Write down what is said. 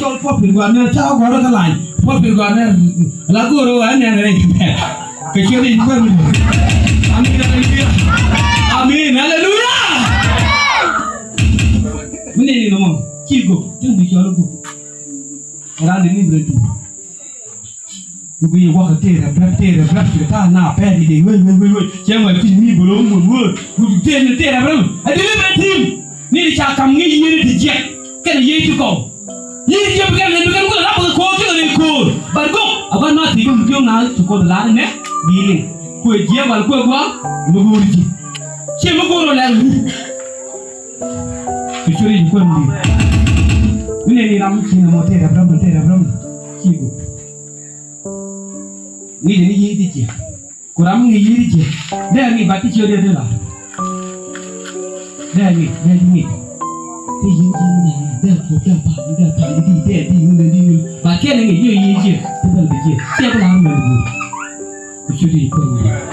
cho phim gọi nên cháu có cái lại phim gọi nên là cô đâu anh này này cái chuyện gì quên mình amin hallelujah ini ngomong cigo jangan bicara aku orang ini berarti Ubi wah tera kita na pedi de we jangan ni belum mun ubi tera belum ada berarti ni dicakam ni dijek kan ye tu kau ye dia bukan gua apa ko tu ni ko bargo aban ma tiga mungkin na cukup lar ne biling ko dia wal ko gua ngurji siapa guru lagi Kecuri pun ni. Ini ram kini motor abram kigo. Ni jadi ye dije. Kuram ni ye dije. Dah ni bati curi ada lah. Dah ni. Ini dah kopi apa? Dah tadi di. Bati ni ye je. Tebal je. Siapa lah ambil? Kecuri pun.